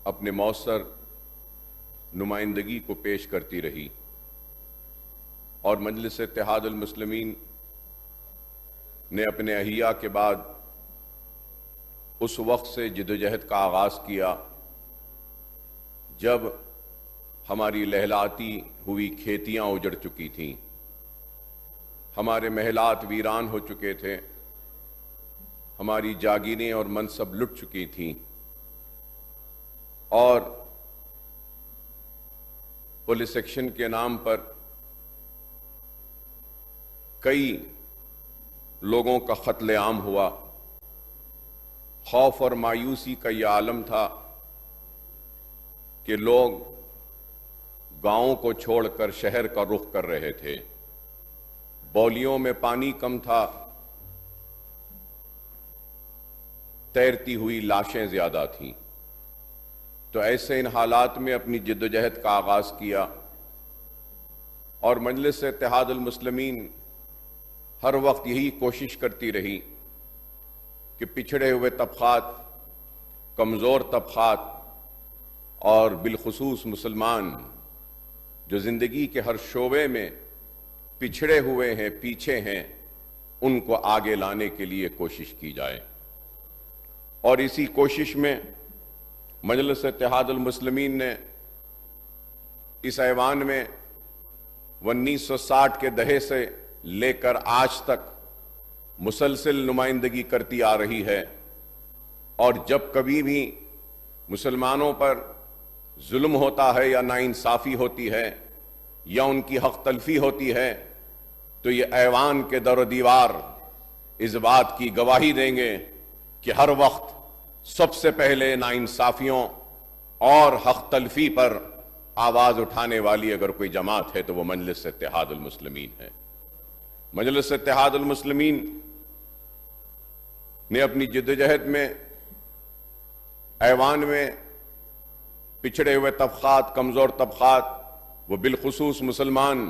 اپنے مؤثر نمائندگی کو پیش کرتی رہی اور مجلس اتحاد المسلمین نے اپنے احیا کے بعد اس وقت سے جدوجہد کا آغاز کیا جب ہماری لہلاتی ہوئی کھیتیاں اجڑ چکی تھیں، ہمارے محلات ویران ہو چکے تھے، ہماری جاگیریں اور منصب لٹ چکی تھیں، اور پولیس ایکشن کے نام پر کئی لوگوں کا قتل عام ہوا۔ خوف اور مایوسی کا یہ عالم تھا کہ لوگ گاؤں کو چھوڑ کر شہر کا رخ کر رہے تھے، بولیوں میں پانی کم تھا، تیرتی ہوئی لاشیں زیادہ تھیں۔ تو ایسے ان حالات میں اپنی جدوجہد کا آغاز کیا اور مجلس اتحاد المسلمین ہر وقت یہی کوشش کرتی رہی کہ پچھڑے ہوئے طبقات، کمزور طبقات اور بالخصوص مسلمان جو زندگی کے ہر شعبے میں پچھڑے ہوئے ہیں، پیچھے ہیں، ان کو آگے لانے کے لیے کوشش کی جائے۔ اور اسی کوشش میں مجلس اتحاد المسلمین نے اس ایوان میں 1960 کے دہے سے لے کر آج تک مسلسل نمائندگی کرتی آ رہی ہے، اور جب کبھی بھی مسلمانوں پر ظلم ہوتا ہے یا ناانصافی ہوتی ہے یا ان کی حق تلفی ہوتی ہے تو یہ ایوان کے در و دیوار اس بات کی گواہی دیں گے کہ ہر وقت سب سے پہلے ناانصافیوں اور حق تلفی پر آواز اٹھانے والی اگر کوئی جماعت ہے تو وہ مجلس اتحاد المسلمین ہے۔ مجلس اتحاد المسلمین نے اپنی جدوجہد میں ایوان میں پچھڑے ہوئے طبقات، کمزور طبقات، وہ بالخصوص مسلمان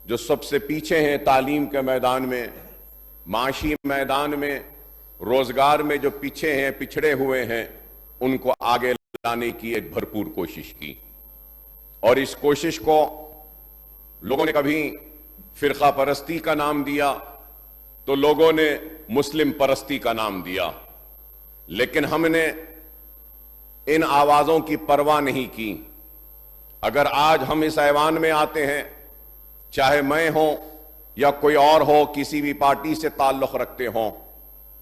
جو سب سے پیچھے ہیں تعلیم کے میدان میں، معاشی میدان میں، روزگار میں جو پیچھے ہیں، پچھڑے ہوئے ہیں، ان کو آگے لانے کی ایک بھرپور کوشش کی۔ اور اس کوشش کو لوگوں نے کبھی فرقہ پرستی کا نام دیا تو لوگوں نے مسلم پرستی کا نام دیا، لیکن ہم نے ان آوازوں کی پرواہ نہیں کی۔ اگر آج ہم اس ایوان میں آتے ہیں، چاہے میں ہوں یا کوئی اور ہو، کسی بھی پارٹی سے تعلق رکھتے ہوں،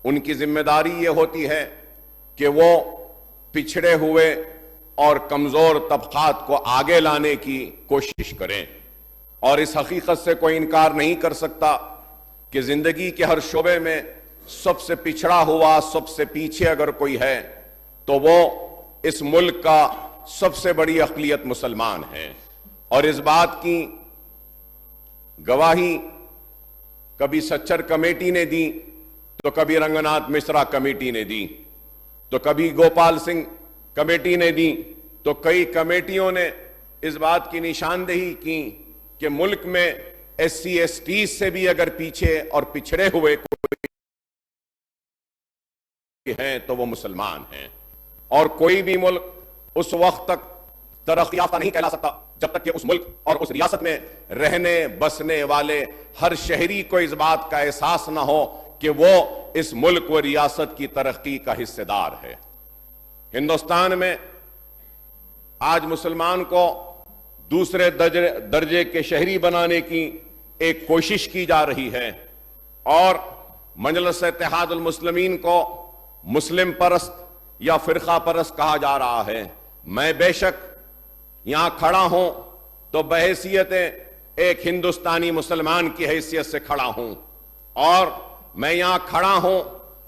ان کی ذمہ داری یہ ہوتی ہے کہ وہ پچھڑے ہوئے اور کمزور طبقات کو آگے لانے کی کوشش کریں۔ اور اس حقیقت سے کوئی انکار نہیں کر سکتا کہ زندگی کے ہر شعبے میں سب سے پچھڑا ہوا، سب سے پیچھے اگر کوئی ہے تو وہ اس ملک کا سب سے بڑی اقلیت مسلمان ہے۔ اور اس بات کی گواہی کبھی سچر کمیٹی نے دی تو کبھی رنگناتھ مشرا کمیٹی نے دی، تو کبھی گوپال سنگھ کمیٹی نے دی، تو کئی کمیٹیوں نے اس بات کی نشاندہی کی کہ ملک میں ایس سی ایس ٹی سے بھی اگر پیچھے اور پچھڑے ہوئے کوئی ہیں تو وہ مسلمان ہیں، اور کوئی بھی ملک اس وقت تک ترقی یافتہ نہیں کہلا سکتا جب تک کہ اس ملک اور اس ریاست میں رہنے بسنے والے ہر شہری کو اس بات کا احساس نہ ہو کہ وہ اس ملک و ریاست کی ترقی کا حصہ دار ہے۔ ہندوستان میں آج مسلمان کو دوسرے درجے کے شہری بنانے کی ایک کوشش کی جا رہی ہے، اور مجلس اتحاد المسلمین کو مسلم پرست یا فرقہ پرست کہا جا رہا ہے۔ میں بے شک یہاں کھڑا ہوں تو بحیثیت ایک ہندوستانی مسلمان کی حیثیت سے کھڑا ہوں، اور میں یہاں کھڑا ہوں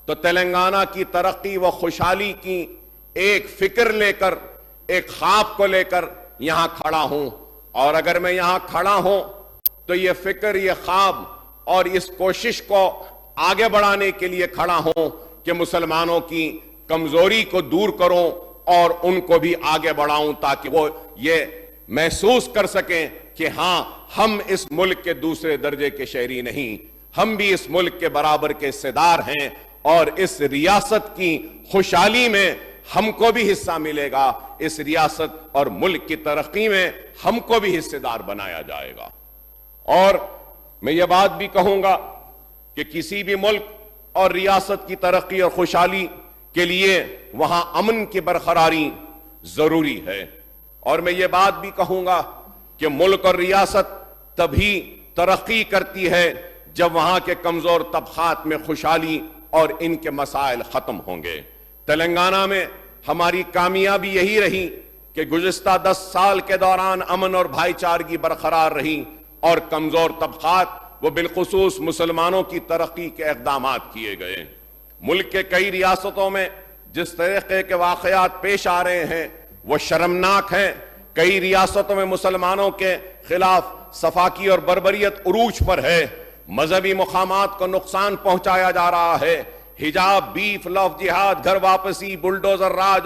تو تلنگانہ کی ترقی و خوشحالی کی ایک فکر لے کر، ایک خواب کو لے کر یہاں کھڑا ہوں۔ اور اگر میں یہاں کھڑا ہوں تو یہ فکر، یہ خواب اور اس کوشش کو آگے بڑھانے کے لیے کھڑا ہوں کہ مسلمانوں کی کمزوری کو دور کروں اور ان کو بھی آگے بڑھاؤں، تاکہ وہ یہ محسوس کر سکیں کہ ہاں، ہم اس ملک کے دوسرے درجے کے شہری نہیں، ہم بھی اس ملک کے برابر کے حصے دار ہیں، اور اس ریاست کی خوشحالی میں ہم کو بھی حصہ ملے گا، اس ریاست اور ملک کی ترقی میں ہم کو بھی حصے دار بنایا جائے گا۔ اور میں یہ بات بھی کہوں گا کہ کسی بھی ملک اور ریاست کی ترقی اور خوشحالی کے لیے وہاں امن کی برقراری ضروری ہے، اور میں یہ بات بھی کہوں گا کہ ملک اور ریاست تبھی ترقی کرتی ہے جب وہاں کے کمزور طبقات میں خوشحالی اور ان کے مسائل ختم ہوں گے۔ تلنگانہ میں ہماری کامیابی یہی رہی کہ گزشتہ 10 سال کے دوران امن اور بھائی چارگی برقرار رہی، اور کمزور طبقات وہ بالخصوص مسلمانوں کی ترقی کے اقدامات کیے گئے۔ ملک کے کئی ریاستوں میں جس طریقے کے واقعات پیش آ رہے ہیں وہ شرمناک ہیں۔ کئی ریاستوں میں مسلمانوں کے خلاف سفاکی اور بربریت عروج پر ہے، مذہبی مقامات کو نقصان پہنچایا جا رہا ہے، حجاب، بیف، لو جہاد، گھر واپسی، بلڈوزر راج